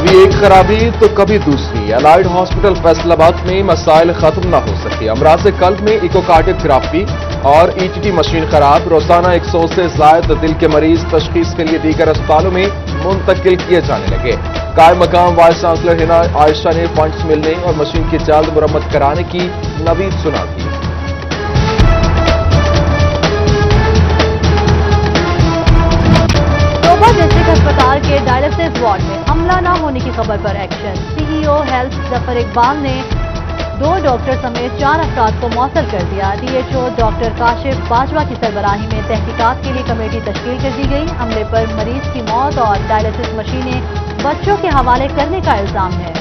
کبھی ایک خرابی تو کبھی دوسری۔ الائڈ ہاسپٹل فیصلہ میں مسائل ختم نہ ہو سکے۔ امراض قلب میں ایکوکارڈیوگرافی اور ای ٹی ٹی مشین خراب۔ روزانہ 100 سے زائد دل کے مریض تشخیص کے لیے دیگر اسپتالوں میں منتقل کیے جانے لگے۔ قائم مقام وائس چانسلر ہنا عائشہ نے فنڈز ملنے اور مشین کی جلد مرمت کرانے کی نوید سنا دی۔ ڈسٹرکٹ ہسپتال کے ڈائلسس وارڈ میں حملہ نہ ہونے کی خبر پر ایکشن۔ سی ای او ہیلتھ ظفر اقبال نے 2 ڈاکٹر سمیت 4 افراد کو معطل کر دیا۔ D H O doctor Kashif Bajwa کی سربراہی میں تحقیقات کے لیے کمیٹی تشکیل کر دی گئی۔ حملے پر مریض کی موت اور ڈائلسس مشینیں بچوں کے حوالے کرنے کا الزام ہے۔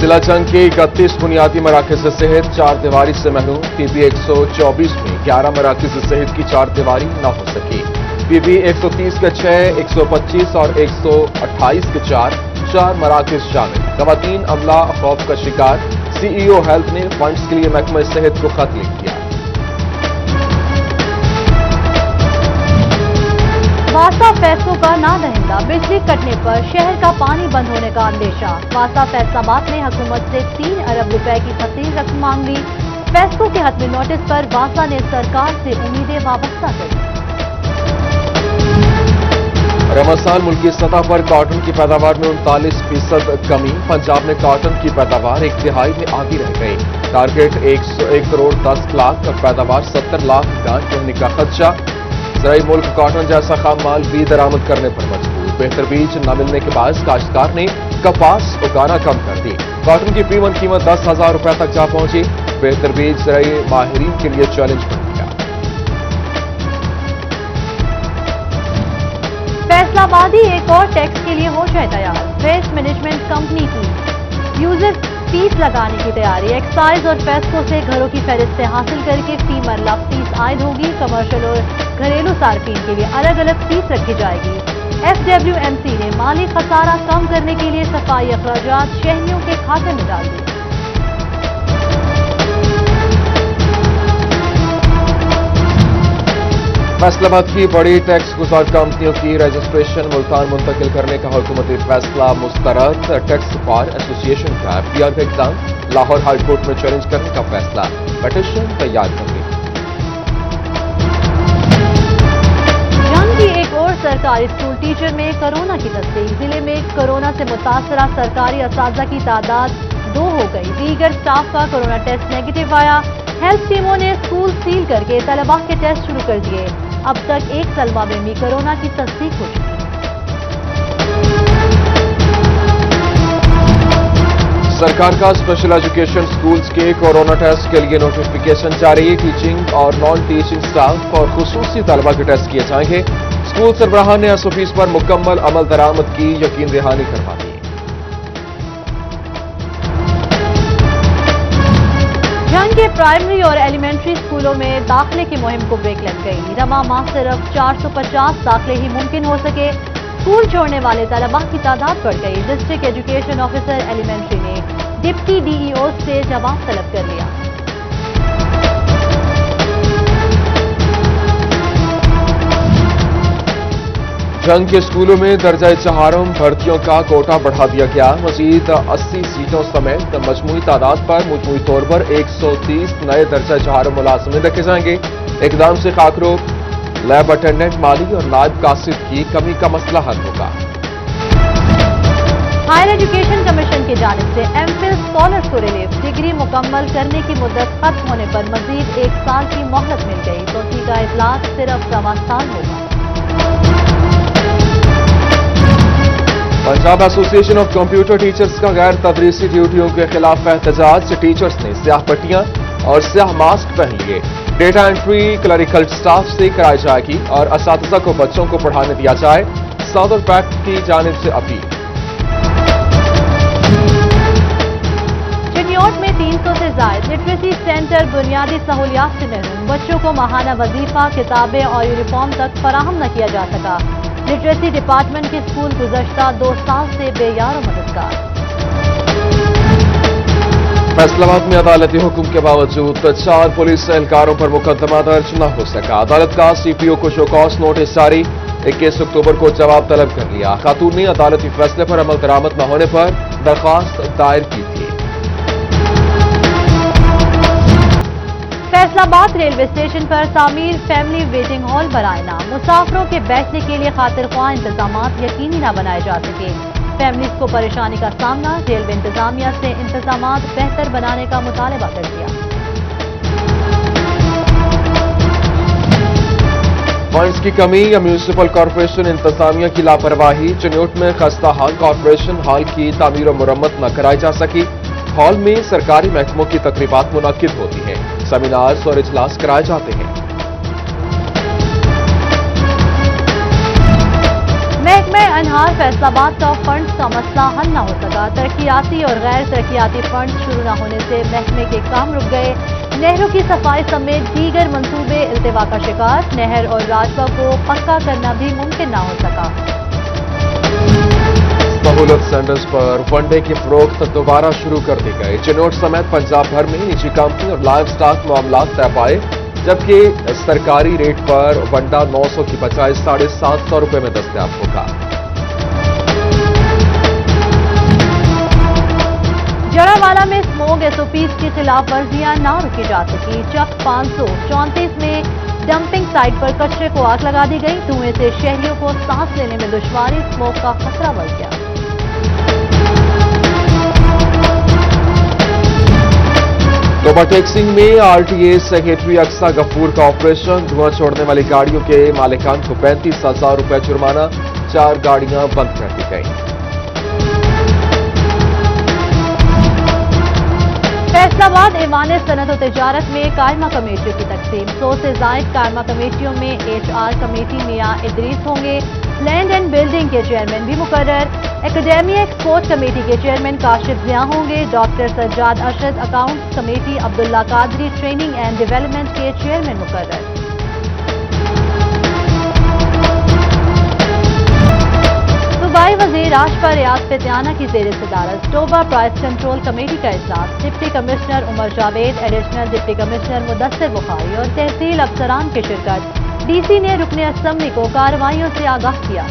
ضلع جنگ کے 31 بنیادی مراکز صحت 4 دیواری سے محروم۔ پی بی 124 میں 11 مراکز صحت کی 4 دیواری نہ ہو سکی۔ پی بی 130 کے 6، 125 اور 128 کے 4 مراکز شامل۔ خواتین عملہ خوف کا شکار۔ سی ای او ہیلتھ نے فنڈز کے لیے محکمہ صحت کو خط لکھ دیا۔ واسا فیصلوں کا نہ دہندہ، بجلی کٹنے پر شہر کا پانی بند ہونے کا اندیشہ۔ واسا فیصل آباد نے حکومت سے 3 ارب روپے کی خصیص رقم مانگ لی۔ فیصلوں کے حتمی نوٹس پر واسا نے سرکار سے امیدیں وابستہ کر دی۔ رمضان ملکی سطح پر کاٹن کی پیداوار میں 39% کمی۔ پنجاب میں کاٹن کی پیداوار 1/3 میں آگے رہ گئی۔ ٹارگیٹ 1 کروڑ 10 لاکھ، پیداوار 70 لاکھ گانٹ ہونے کا خدشہ۔ زرعی ملک کاٹن جیسا خام مال بھی درآمد کرنے پر مجبور۔ بہتر بیج نہ ملنے کے باعث کاشتکار نے کپاس اگانا کم کر دی۔ کاٹن کی فی من قیمت 10,000 روپے تک جا پہنچی۔ بہتر بیج زرعی ماہرین کے لیے چیلنج بن گیا۔ فیصل آبادی ایک اور ٹیکس کے لیے ہو جائے تیار۔ ویسٹ مینجمنٹ کمپنی کی یوزر فیس لگانے کی تیاری۔ ایکسائز اور فیسکو سے گھروں کی فہرستیں حاصل کر کے فی مرلہ فیس عائد ہوگی۔ کمرشل اور گھریلو صارفین کے لیے الگ الگ فیس رکھی جائے گی۔ ایف ڈبلیو ایم سی نے مالی خسارہ کم کرنے کے لیے صفائی اخراجات شہریوں کے کھاتے میں ڈال دیے۔ فیصل آباد کی بڑی ٹیکس گزار کمپنیوں کی رجسٹریشن ملتان منتقل کرنے کا حکومتی فیصلہ مسترد۔ ٹیکس بار ایسوسی ایشن کا ایف ٹی آر کا اقدام لاہور ہائی کورٹ میں چیلنج کرنے کا فیصلہ۔ پٹیشن تیار کر لی۔ جنگ کی ایک اور سرکاری اسکول ٹیچر میں کورونا کی تصدیق۔ ضلع میں کورونا سے متاثرہ سرکاری اساتذہ کی تعداد 2 ہو گئی۔ دیگر اسٹاف کا کورونا ٹیسٹ نیگیٹو آیا۔ ہیلتھ ٹیموں نے اسکول سیل کر کے طلباء کے ٹیسٹ شروع کر دیے۔ اب تک 1 طلبہ میں بھی کورونا کی تصدیق ہو چکی ہے۔ سرکار کا اسپیشل ایجوکیشن سکولز کے کورونا ٹیسٹ کے لیے نوٹیفیکیشن جاری۔ ٹیچنگ اور نان ٹیچنگ سٹاف اور خصوصی طلبہ کے ٹیسٹ کیے جائیں گے۔ اسکول سربراہان نے ایس او پیز پر مکمل عمل درآمد کی یقین دہانی کروا دی۔ جنگ کے پرائمری اور ایلیمنٹری اسکولوں میں داخلے کی مہم کو بریک لگ گئی۔ رواں ماہ صرف 450 داخلے ہی ممکن ہو سکے۔ اسکول چھوڑنے والے طلباء کی تعداد بڑھ گئی۔ ڈسٹرکٹ ایجوکیشن آفیسر ایلیمنٹری نے ڈپٹی ڈی ای او سے جواب طلب کر لیا۔ جنگ کے اسکولوں میں درجہ چہارم بھرتیوں کا کوٹا بڑھا دیا گیا۔ مزید 80 سیٹوں سمیت مجموعی تعداد پر مجموعی طور پر 130 نئے درجہ چہارم ملازمین رکھے جائیں گے۔ اقدام سے خاکرو، لیب اٹینڈنٹ، مالی اور نائب قاصد کی کمی کا مسئلہ حل ہوگا۔ ہائر ایجوکیشن کمیشن کی جانب سے ایم فل اسکالرز کو ریلیف۔ ڈگری مکمل کرنے کی مدت ختم ہونے پر مزید 1 سال کی مہلت مل گئی۔ توسیع کا اجلاس صرف رواں سال ہوگا۔ پنجاب ایسوسی ایشن آف کمپیوٹر ٹیچرز کا غیر تدریسی ڈیوٹیوں کے خلاف احتجاج۔ ٹیچرز نے سیاہ پٹیاں اور سیاہ ماسک پہن لیے۔ ڈیٹا انٹری کلریکل سٹاف سے کرائی جائے گی اور اساتذہ کو بچوں کو پڑھانے دیا جائے۔ ساؤدرن پیکٹ کی جانب سے اپیل۔ چنیوٹ میں 300 سے زائد لٹریسی سینٹر بنیادی سہولیات سے محروم۔ بچوں کو ماہانہ وظیفہ، کتابیں اور یونیفارم تک فراہم نہ کیا جا سکا۔ لٹریسی ڈپارٹمنٹ کے اسکول گزشتہ 2 سال سے بے یار و مددگار۔ فیصل آباد میں عدالتی حکم کے باوجود 4 پولیس اہلکاروں پر مقدمہ درج نہ ہو سکا۔ عدالت کا سی پی او کو شو کاز نوٹس جاری۔ 21 अक्टूबर को जवाब तलब कर लिया। खातून ने अदालती फैसले पर अमल दरामद न होने पर दरख्वास्त दायर की थी। फैसलाबाद रेलवे स्टेशन पर सामीर फैमिली वेटिंग हॉल बनाए ना, मुसाफिरों के बैठने के लिए खातिर ख्वाह इंतजामात यकीनी न बनाए जा सके। फैमिलीज को परेशानी का सामना, रेलवे इंतजामिया से इंतजामात बेहतर बनाने का मुतालबा कर दिया। फंड्स की कमी या म्यूनिसिपल कॉरपोरेशन इंतजामिया की लापरवाही, चिन्योट में खस्ता हाल कॉरपोरेशन हॉल की तामीर और मुरम्मत न कराई जा सकी। हॉल में सरकारी महकमों की तकरीबात मुनाकिद होती हैं, सेमिनार्स और इजलास कराए जाते हैं। महकमे अनहार फैसलाबाद का फंड्स का मसला हल न हो सका। तरक्याती और गैर तरक्याती फंड्स शुरू न होने से महकमे के काम रुक गए। नहरों की सफाई समेत दीगर मंसूबे इल्तिवा का शिकार। नहर और राजवा को पक्का करना भी मुमकिन न हो सका। सहूलत सेंटर्स पर वनडे की फरोख्त दोबारा शुरू कर दी गई। चिन्योट समेत पंजाब भर में निजी कंपनी और लाइव स्टॉक मामला तय पाए, जबकि सरकारी रेट पर वनडा 900 की बजाय 750 रुपए में दस्तयाब होगा। जड़ावाला में स्मोग एसओपीज की खिलाफ वर्जियां ना रुकी जा सकी। चक 534 में डंपिंग साइट पर कचरे को आग लगा दी गई। धुएं से शहरियों को सांस लेने में दुश्वारी, स्मोक का खतरा बढ़ गया। टोबा टेक्सिंग में आरटीए सेक्रेटरी अक्सा गफूर का ऑपरेशन। धुआं छोड़ने वाली गाड़ियों के मालिकान को 35,000 रुपए जुर्माना, 4 गाड़ियां बंद कर दी गई। फैसलाबाद ईवान सनत और तिजारत में कायमा कमेटियों की तकसीम। 100 से जायद कायमा कमेटियों में HR कमेटी मियां इदरीस होंगे। लैंड एंड बिल्डिंग के चेयरमैन भी मुकर्रर। एकेडमिया एक्सपोर्ट कमेटी के चेयरमैन काशिफ जिया होंगे। Doctor Sajjad Arshad accounts committee, Abdullah Qadri training and development के चेयरमैन मुकर्रर। सूबाई वजीर आशफा रियाज पेतियाना की ज़ेर सदारत टोबा प्राइस कंट्रोल कमेटी का इजलास। Deputy commissioner Umar Javed, additional deputy commissioner Mudassir Bukhari और तहसील अफसरान की शिरकत। DC ने रुकने असम्बली को कार्रवाइयों से आगाह किया।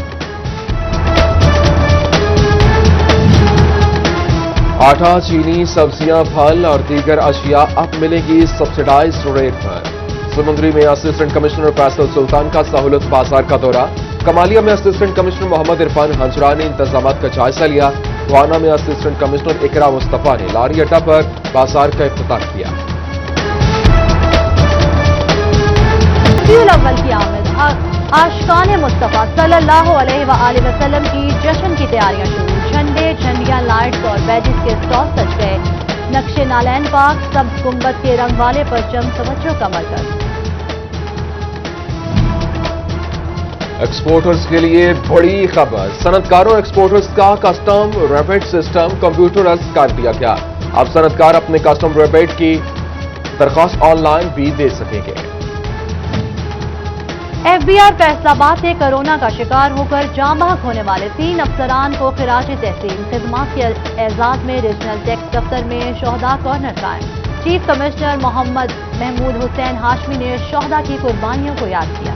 आटा, चीनी, सब्जियां, फल और दीगर अशिया अब मिलेगी सब्सिडाइज्ड रेट पर। समुद्री में असिस्टेंट कमिश्नर फैसल सुल्तान का सहूलत बाजार का दौरा। कमालिया में असिस्टेंट कमिश्नर मोहम्मद इरफान हंजरा ने इंतजामात का जायजा लिया। वाना में असिस्टेंट कमिश्नर इकरा मुस्तफा ने लारी अड्डा पर बाजार का इफ्तिताह किया। रबीउल अव्वल की आमद, आशिकान मुस्तफा सल्लल्लाहु अलैहि वसल्लम की जश्न की तैयारियां शुरू। झंडे, झंडियां, लाइट्स और बैजेस के स्टॉल सज गए। नक्शे नालैन पाक, सब गुंबद के रंग वाले परचम तवज्जो का मरकज। एक्सपोर्टर्स के लिए बड़ी खबर। सनतकारों एक्सपोर्टर्स का कस्टम रेबेट सिस्टम कंप्यूटराइज कर दिया गया। अब सनतकार अपने कस्टम रेबेट की दरख्वास्त ऑनलाइन भी दे सकेंगे। FBR फैसलाबाद से कोरोना का शिकार होकर जाँ बहक होने वाले 3 अफसरान को खिराज तहसीन खिदमत के एजाज में रीजनल टैक्स दफ्तर में शोहदा कॉर्नर कायम। चीफ कमिश्नर मोहम्मद महमूद हुसैन हाशमी ने शोहदा की कुर्बानियों को याद किया।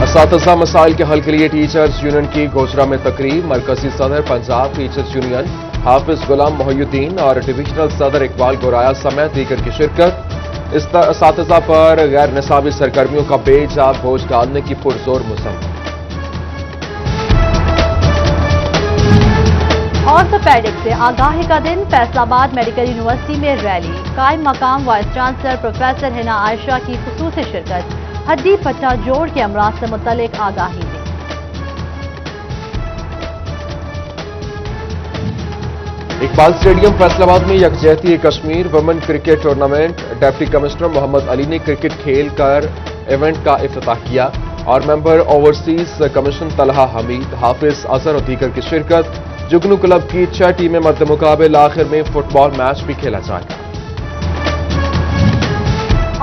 असातिज़ा मसाइल के हल के लिए टीचर्स यूनियन की गोजरा में तकरीब। मरकजी सदर पंजाब टीचर्स यूनियन हाफिज गुलाम मोहिउद्दीन और डिविजनल सदर इकबाल गोराया समेत दीगर की शिरकत। इस असातिज़ा पर गैर निसाबी सरगर्मियों का बेजा बोझ डालने की पुरजोर मुसम्मत। ऑर्थोपेडिक से आगाही का दिन। फैसलाबाद मेडिकल यूनिवर्सिटी में रैली। कायम मकाम vice chancellor professor Hina Ayesha की खुसूसी शिरकत। हड्डी पट्टा जोड़ के अमराज से मुतल्लिक आगाही दी। इकबाल स्टेडियम फैसलाबाद में यकजहती Kashmir women cricket tournament. Deputy commissioner Mohammad Ali ने क्रिकेट खेल कर इवेंट का इफ्तिताह किया और member overseas commission Talha Hamid, Hafiz Azhar और दीगर की शिरकत। जुगनू क्लब की 6 टीमें मद्दे मुकाबले आखिर में फुटबॉल मैच भी खेला जाएगा।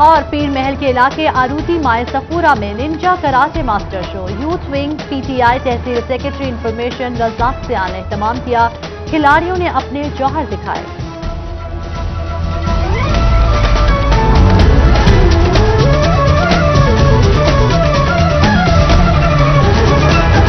और पीर महल के इलाके आरूती माए सफूरा में Ninja karate master show. Youth wing PTI तहसील सेक्रेटरी इंफॉर्मेशन रज़ाक सियाल ने इत्तमाम किया। खिलाड़ियों ने अपने जौहर दिखाए।